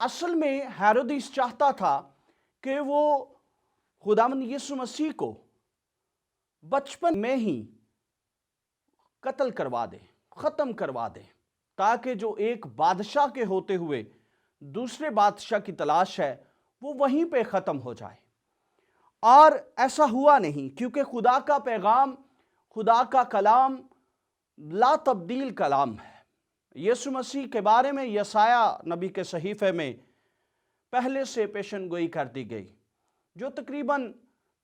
اصل میں ہیرودیس چاہتا تھا کہ وہ خداوند یسوع مسیح کو بچپن میں ہی قتل کروا دے، ختم کروا دے، تاکہ جو ایک بادشاہ کے ہوتے ہوئے دوسرے بادشاہ کی تلاش ہے وہ وہیں پہ ختم ہو جائے۔ اور ایسا ہوا نہیں، کیونکہ خدا کا پیغام، خدا کا کلام لا تبدیل کلام ہے۔ یسوع مسیح کے بارے میں یسایہ نبی کے صحیفے میں پہلے سے پیشن گوئی کر دی گئی، جو تقریباً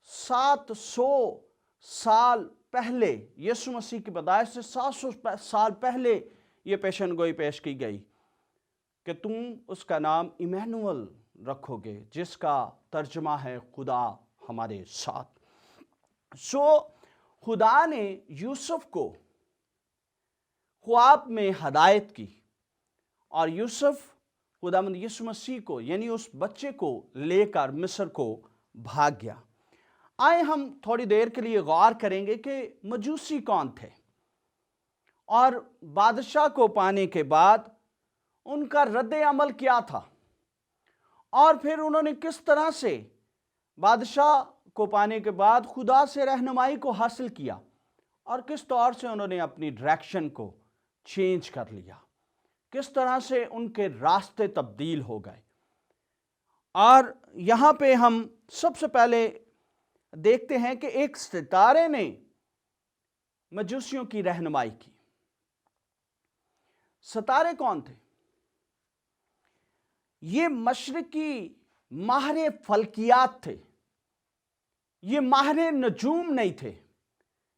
700 سال پہلے، یسوع مسیح کی پیدائش سے 700 سال پہلے یہ پیشن گوئی پیش کی گئی کہ تم اس کا نام ایمینوئل رکھو گے، جس کا ترجمہ ہے خدا ہمارے ساتھ۔ خدا نے یوسف کو خواب میں ہدایت کی، اور یوسف خداوند یسوع مسیح کو، یعنی اس بچے کو لے کر مصر کو بھاگ گیا۔ آئے ہم تھوڑی دیر کے لیے غور کریں گے کہ مجوسی کون تھے، اور بادشاہ کو پانے کے بعد ان کا رد عمل کیا تھا، اور پھر انہوں نے کس طرح سے بادشاہ کو پانے کے بعد خدا سے رہنمائی کو حاصل کیا، اور کس طور سے انہوں نے اپنی ڈائریکشن کو چینج کر لیا، کس طرح سے ان کے راستے تبدیل ہو گئے۔ اور یہاں پہ ہم سب سے پہلے دیکھتے ہیں کہ ایک ستارے نے مجوسیوں کی رہنمائی کی۔ ستارے کون تھے؟ یہ مشرقی ماہر فلکیات تھے، یہ ماہر نجوم نہیں تھے۔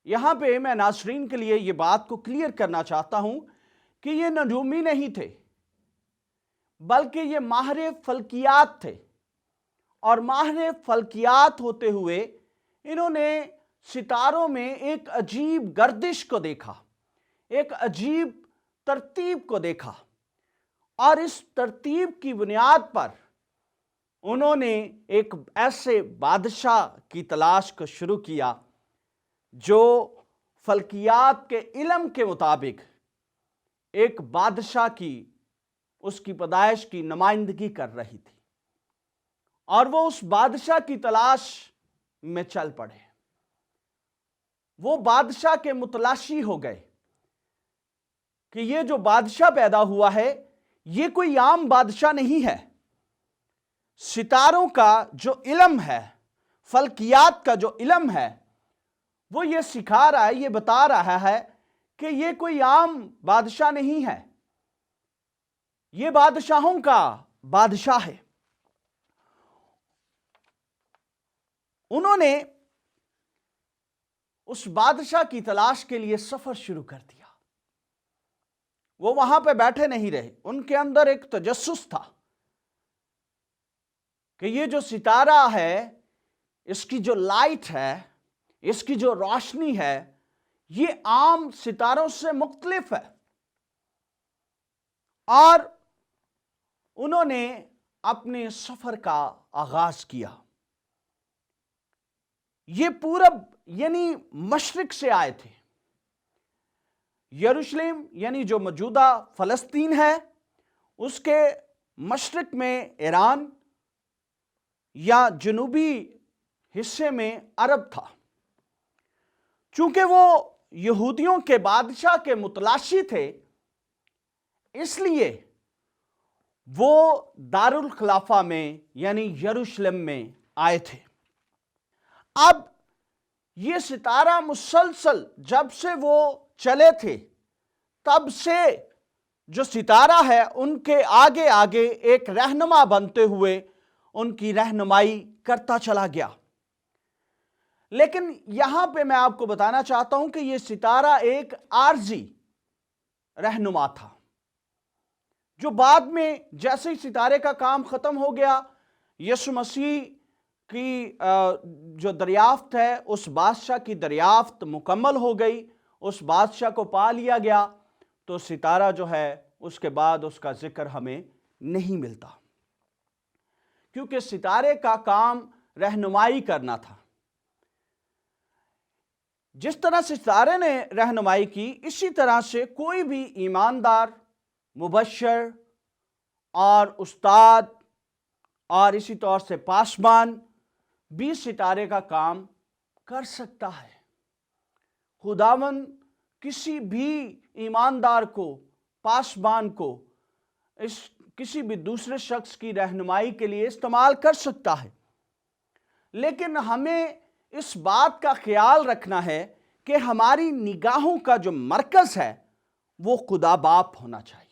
یہاں پہ میں ناظرین کے لیے یہ بات کو کلیئر کرنا چاہتا ہوں کہ یہ نجومی نہیں تھے، بلکہ یہ ماہر فلکیات تھے، اور ماہر فلکیات ہوتے ہوئے انہوں نے ستاروں میں ایک عجیب گردش کو دیکھا، ایک عجیب ترتیب کو دیکھا، اور اس ترتیب کی بنیاد پر انہوں نے ایک ایسے بادشاہ کی تلاش کو شروع کیا جو فلکیات کے علم کے مطابق ایک بادشاہ کی، اس کی پیدائش کی نمائندگی کر رہی تھی، اور وہ اس بادشاہ کی تلاش میں چل پڑے۔ وہ بادشاہ کے متلاشی ہو گئے کہ یہ جو بادشاہ پیدا ہوا ہے یہ کوئی عام بادشاہ نہیں ہے۔ ستاروں کا جو علم ہے، فلکیات کا جو علم ہے، وہ یہ سکھا رہا ہے، یہ بتا رہا ہے کہ یہ کوئی عام بادشاہ نہیں ہے، یہ بادشاہوں کا بادشاہ ہے۔ انہوں نے اس بادشاہ کی تلاش کے لیے سفر شروع کر دیا۔ وہ وہاں پہ بیٹھے نہیں رہے، ان کے اندر ایک تجسس تھا کہ یہ جو ستارہ ہے، اس کی جو لائٹ ہے، اس کی جو روشنی ہے، یہ عام ستاروں سے مختلف ہے۔ اور انہوں نے اپنے سفر کا آغاز کیا۔ یہ پورب یعنی مشرق سے آئے تھے۔ یروشلم یعنی جو موجودہ فلسطین ہے، اس کے مشرق میں ایران یا جنوبی حصے میں عرب تھا۔ چونکہ وہ یہودیوں کے بادشاہ کے متلاشی تھے، اس لیے وہ دارالخلافہ میں یعنی یروشلم میں آئے تھے۔ اب یہ ستارہ مسلسل جب سے وہ چلے تھے، تب سے جو ستارہ ہے ان کے آگے آگے ایک رہنما بنتے ہوئے ان کی رہنمائی کرتا چلا گیا۔ لیکن یہاں پہ میں آپ کو بتانا چاہتا ہوں کہ یہ ستارہ ایک عارضی رہنما تھا، جو بعد میں جیسے ہی ستارے کا کام ختم ہو گیا، یسوع مسیح کی جو دریافت ہے، اس بادشاہ کی دریافت مکمل ہو گئی، اس بادشاہ کو پا لیا گیا، تو ستارہ جو ہے اس کے بعد اس کا ذکر ہمیں نہیں ملتا، کیونکہ ستارے کا کام رہنمائی کرنا تھا۔ جس طرح ستارے نے رہنمائی کی، اسی طرح سے کوئی بھی ایماندار، مبشر اور استاد اور اسی طور سے پاسبان بھی ستارے کا کام کر سکتا ہے۔ خداوند کسی بھی ایماندار کو، پاسبان کو، کسی بھی دوسرے شخص کی رہنمائی کے لیے استعمال کر سکتا ہے، لیکن ہمیں اس بات کا خیال رکھنا ہے کہ ہماری نگاہوں کا جو مرکز ہے وہ خدا باپ ہونا چاہیے۔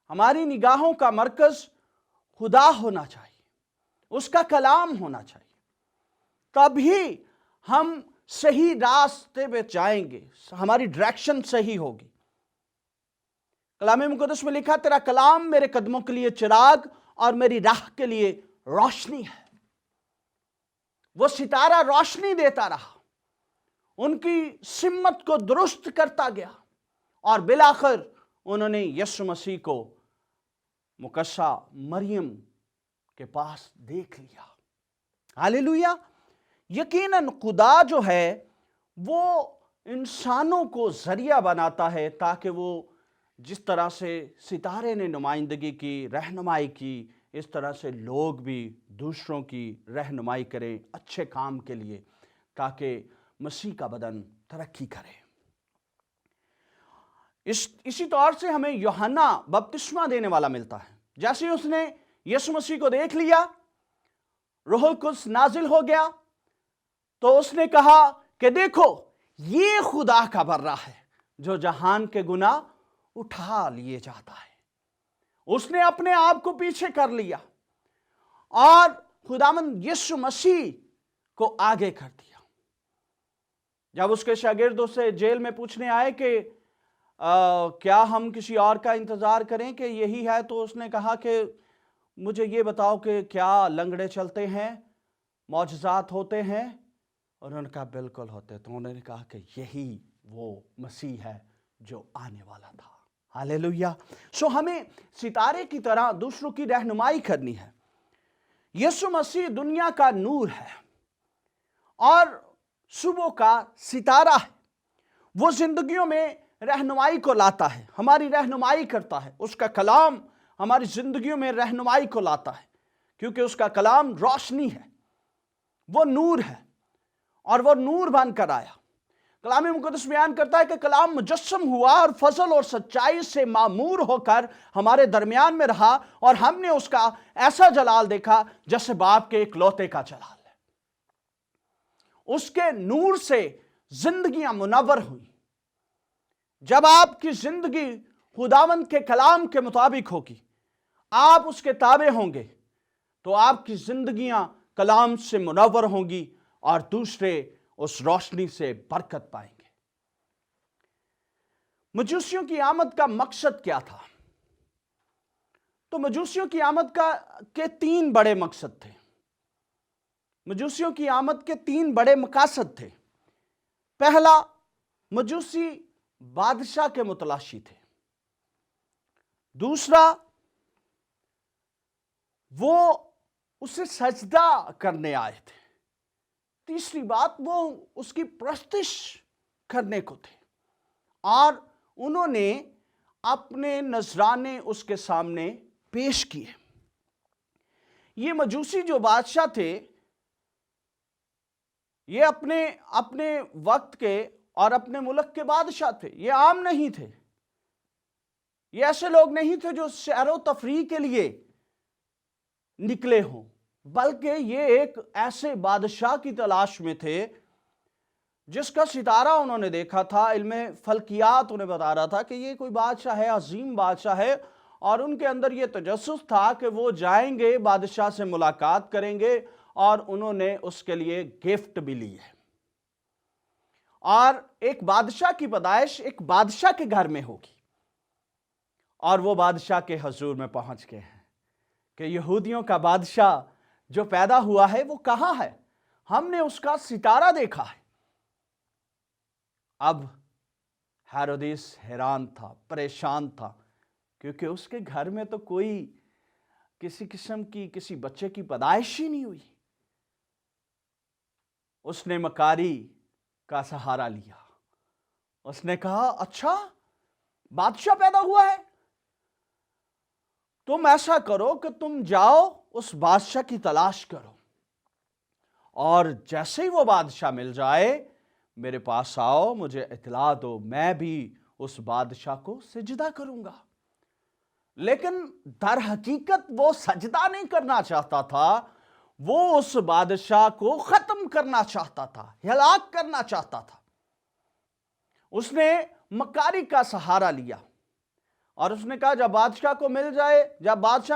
ہماری نگاہوں کا مرکز خدا ہونا چاہیے، اس کا کلام ہونا چاہیے، تبھی ہم صحیح راستے پہ جائیں گے، ہماری ڈائریکشن صحیح ہوگی۔ کلام مقدس میں لکھا، تیرا کلام میرے قدموں کے لیے چراغ اور میری راہ کے لیے روشنی ہے۔ وہ ستارہ روشنی دیتا رہا، ان کی سمت کو درست کرتا گیا، اور بالآخر انہوں نے یسوع مسیح کو مقدسہ مریم کے پاس دیکھ لیا۔ ہاللیلویا۔ یقیناً خدا جو ہے وہ انسانوں کو ذریعہ بناتا ہے تاکہ وہ جس طرح سے ستارے نے نمائندگی کی، رہنمائی کی، اس طرح سے لوگ بھی دوسروں کی رہنمائی کریں اچھے کام کے لیے، تاکہ مسیح کا بدن ترقی کرے۔ اسی طور سے ہمیں یوحنا بپتسمہ دینے والا ملتا ہے۔ جیسے اس نے یسوع مسیح کو دیکھ لیا، روح القدس نازل ہو گیا، تو اس نے کہا کہ دیکھو یہ خدا کا برہ ہے جو جہان کے گناہ اٹھا لیے جاتا ہے۔ اس نے اپنے آپ کو پیچھے کر لیا اور خداوند یسوع مسیح کو آگے کر دیا۔ جب اس کے شاگرد اسے جیل میں پوچھنے آئے کہ کیا ہم کسی اور کا انتظار کریں کہ یہی ہے، تو اس نے کہا کہ مجھے یہ بتاؤ کہ کیا لنگڑے چلتے ہیں، معجزات ہوتے ہیں؟ اور انہوں نے کہا بالکل ہوتے۔ تو انہوں نے کہا کہ یہی وہ مسیح ہے جو آنے والا تھا۔ ہاللیلویا۔ سو ہمیں ستارے کی طرح دوسروں کی رہنمائی کرنی ہے۔ یسوع مسیح دنیا کا نور ہے اور صبح کا ستارہ ہے۔ وہ زندگیوں میں رہنمائی کو لاتا ہے، ہماری رہنمائی کرتا ہے۔ اس کا کلام ہماری زندگیوں میں رہنمائی کو لاتا ہے، کیونکہ اس کا کلام روشنی ہے، وہ نور ہے، اور وہ نور بن کر آیا۔ کلام مقدس بیان کرتا ہے کہ کلام مجسم ہوا اور فضل اور سچائی سے معمور ہو کر ہمارے درمیان میں رہا، اور ہم نے اس کا ایسا جلال دیکھا جیسے باپ کے اکلوتے کا جلال ہے۔ اس کے نور سے زندگیاں منور ہوئیں۔ جب آپ کی زندگی خداوند کے کلام کے مطابق ہوگی، آپ اس کے تابع ہوں گے، تو آپ کی زندگیاں کلام سے منور ہوں گی اور دوسرے اس روشنی سے برکت پائیں گے۔ مجوسیوں کی آمد کا مقصد کیا تھا؟ تو مجوسیوں کی آمد کے 3 بڑے مقصد تھے۔ مجوسیوں کی آمد کے 3 بڑے مقاصد تھے۔ پہلا، مجوسی بادشاہ کے متلاشی تھے۔ دوسرا، وہ اسے سجدہ کرنے آئے تھے۔ تیسری بات، وہ اس کی پرستش کرنے کو تھے، اور انہوں نے اپنے نذرانے اس کے سامنے پیش کیے۔ یہ مجوسی جو بادشاہ تھے، یہ اپنے وقت کے اور اپنے ملک کے بادشاہ تھے۔ یہ عام نہیں تھے، یہ ایسے لوگ نہیں تھے جو سیر و تفریح کے لیے نکلے ہوں، بلکہ یہ ایک ایسے بادشاہ کی تلاش میں تھے جس کا ستارہ انہوں نے دیکھا تھا۔ علم فلکیات انہیں بتا رہا تھا کہ یہ کوئی بادشاہ ہے، عظیم بادشاہ ہے، اور ان کے اندر یہ تجسس تھا کہ وہ جائیں گے، بادشاہ سے ملاقات کریں گے، اور انہوں نے اس کے لیے گفٹ بھی لی ہے۔ اور ایک بادشاہ کی پیدائش ایک بادشاہ کے گھر میں ہوگی، اور وہ بادشاہ کے حضور میں پہنچ گئے ہیں کہ یہودیوں کا بادشاہ جو پیدا ہوا ہے وہ کہاں ہے؟ ہم نے اس کا ستارہ دیکھا ہے۔ اب ہیرودیس حیران تھا، پریشان تھا، کیونکہ اس کے گھر میں تو کوئی کسی قسم کی کسی بچے کی پیدائش ہی نہیں ہوئی۔ اس نے مکاری کا سہارا لیا۔ اس نے کہا اچھا بادشاہ پیدا ہوا ہے؟ تم ایسا کرو کہ تم جاؤ اس بادشاہ کی تلاش کرو، اور جیسے ہی وہ بادشاہ مل جائے میرے پاس آؤ، مجھے اطلاع دو، میں بھی اس بادشاہ کو سجدہ کروں گا۔ لیکن در حقیقت وہ سجدہ نہیں کرنا چاہتا تھا، وہ اس بادشاہ کو ختم کرنا چاہتا تھا، ہلاک کرنا چاہتا تھا۔ اس نے مکاری کا سہارا لیا اور اس نے کہا جب بادشاہ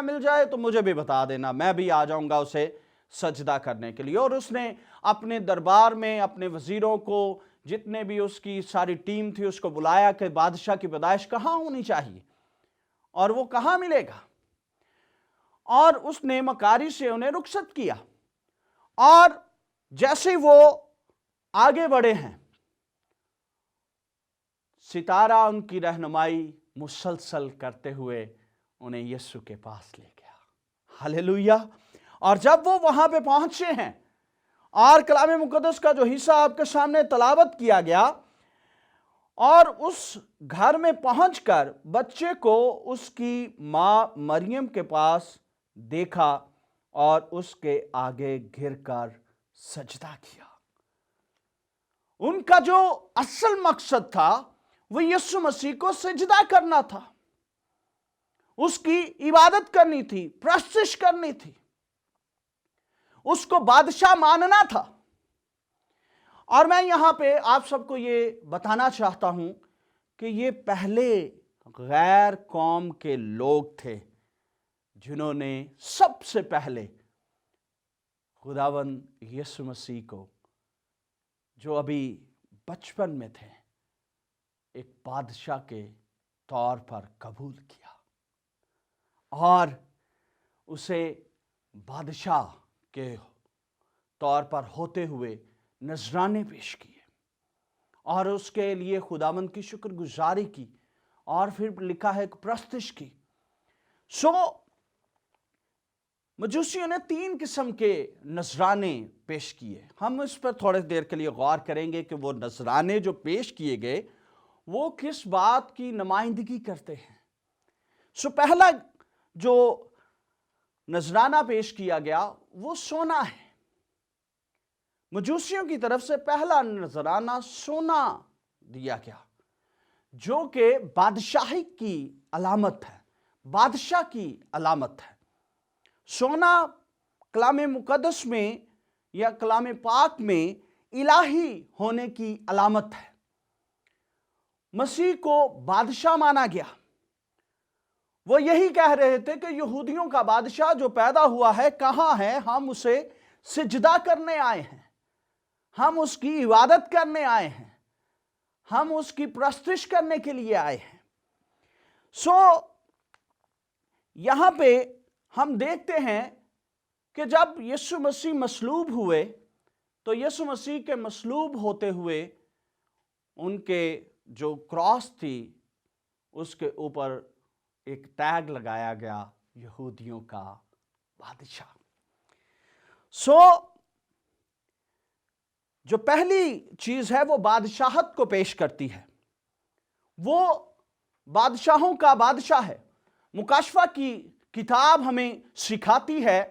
مل جائے تو مجھے بھی بتا دینا، میں بھی آ جاؤں گا اسے سجدہ کرنے کے لیے۔ اور اس نے اپنے دربار میں اپنے وزیروں کو، جتنے بھی اس کی ساری ٹیم تھی، اس کو بلایا کہ بادشاہ کی پیدائش کہاں ہونی چاہیے اور وہ کہاں ملے گا، اور اس نے مکاری سے انہیں رخصت کیا۔ اور جیسے وہ آگے بڑھے ہیں، ستارہ ان کی رہنمائی مسلسل کرتے ہوئے انہیں یسوع کے پاس لے گیا۔ ہاللیلویہ۔ اور جب وہ وہاں پہ پہنچے ہیں اور کلام مقدس کا جو حصہ آپ کے سامنے تلاوت کیا گیا، اور اس گھر میں پہنچ کر بچے کو اس کی ماں مریم کے پاس دیکھا اور اس کے آگے گر کر سجدہ کیا۔ ان کا جو اصل مقصد تھا وہ یسوع مسیح کو سجدہ کرنا تھا، اس کی عبادت کرنی تھی، پرستش کرنی تھی، اس کو بادشاہ ماننا تھا۔ اور میں یہاں پہ آپ سب کو یہ بتانا چاہتا ہوں کہ یہ پہلے غیر قوم کے لوگ تھے جنہوں نے سب سے پہلے خداوند یسوع مسیح کو، جو ابھی بچپن میں تھے، ایک بادشاہ کے طور پر قبول کیا اور اسے بادشاہ کے طور پر ہوتے ہوئے نذرانے پیش کیے اور اس کے لیے خداوند کی شکر گزاری کی، اور پھر لکھا ہے کہ پرستش کی۔ مجوسیوں نے 3 قسم کے نذرانے پیش کیے۔ ہم اس پر تھوڑی دیر کے لیے غور کریں گے کہ وہ نذرانے جو پیش کیے گئے وہ کس بات کی نمائندگی کرتے ہیں۔ پہلا جو نذرانہ پیش کیا گیا وہ سونا ہے۔ مجوسیوں کی طرف سے پہلا نذرانہ سونا دیا گیا، جو کہ بادشاہی کی علامت ہے، بادشاہ کی علامت ہے۔ سونا کلام مقدس میں یا کلام پاک میں الہی ہونے کی علامت ہے۔ مسیح کو بادشاہ مانا گیا۔ وہ یہی کہہ رہے تھے کہ یہودیوں کا بادشاہ جو پیدا ہوا ہے کہاں ہے، ہم اسے سجدہ کرنے آئے ہیں، ہم اس کی عبادت کرنے آئے ہیں، ہم اس کی پرستش کرنے کے لیے آئے ہیں۔ یہاں پہ ہم دیکھتے ہیں کہ جب یسوع مسیح مصلوب ہوئے تو یسوع مسیح کے مصلوب ہوتے ہوئے ان کے جو کراس تھی اس کے اوپر ایک ٹیگ لگایا گیا، یہودیوں کا بادشاہ۔ جو پہلی چیز ہے وہ بادشاہت کو پیش کرتی ہے، وہ بادشاہوں کا بادشاہ ہے۔ مکاشفہ کی کتاب ہمیں سکھاتی ہے،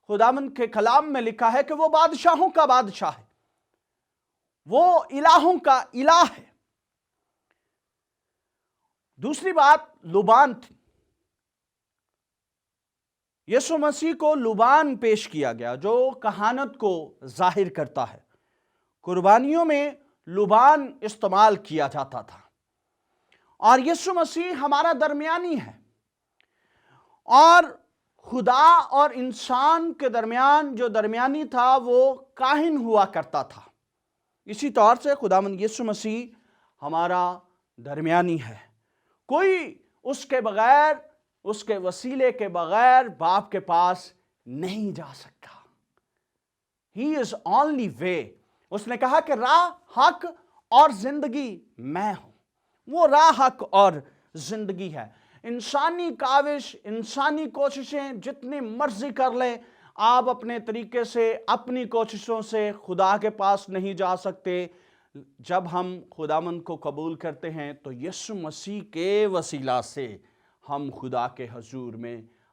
خداوند کے کلام میں لکھا ہے کہ وہ بادشاہوں کا بادشاہ ہے، وہ الہوں کا الہ ہے۔ دوسری بات لبان تھی۔ یسوع مسیح کو لبان پیش کیا گیا جو کہانت کو ظاہر کرتا ہے۔ قربانیوں میں لبان استعمال کیا جاتا تھا، اور یسوع مسیح ہمارا درمیانی ہے، اور خدا اور انسان کے درمیان جو درمیانی تھا وہ کاہن ہوا کرتا تھا۔ اسی طور سے خداوند یسوع مسیح ہمارا درمیانی ہے۔ کوئی اس کے بغیر، اس کے وسیلے کے بغیر باپ کے پاس نہیں جا سکتا۔ He is only way۔ اس نے کہا کہ راہ، حق اور زندگی میں ہوں۔ وہ راہ، حق اور زندگی ہے۔ انسانی کاوش، انسانی کوششیں جتنی مرضی کر لیں، آپ اپنے طریقے سے، اپنی کوششوں سے خدا کے پاس نہیں جا سکتے۔ جب ہم خداوند کو قبول کرتے ہیں تو یسوع مسیح کے وسیلہ سے ہم خدا کے حضور میں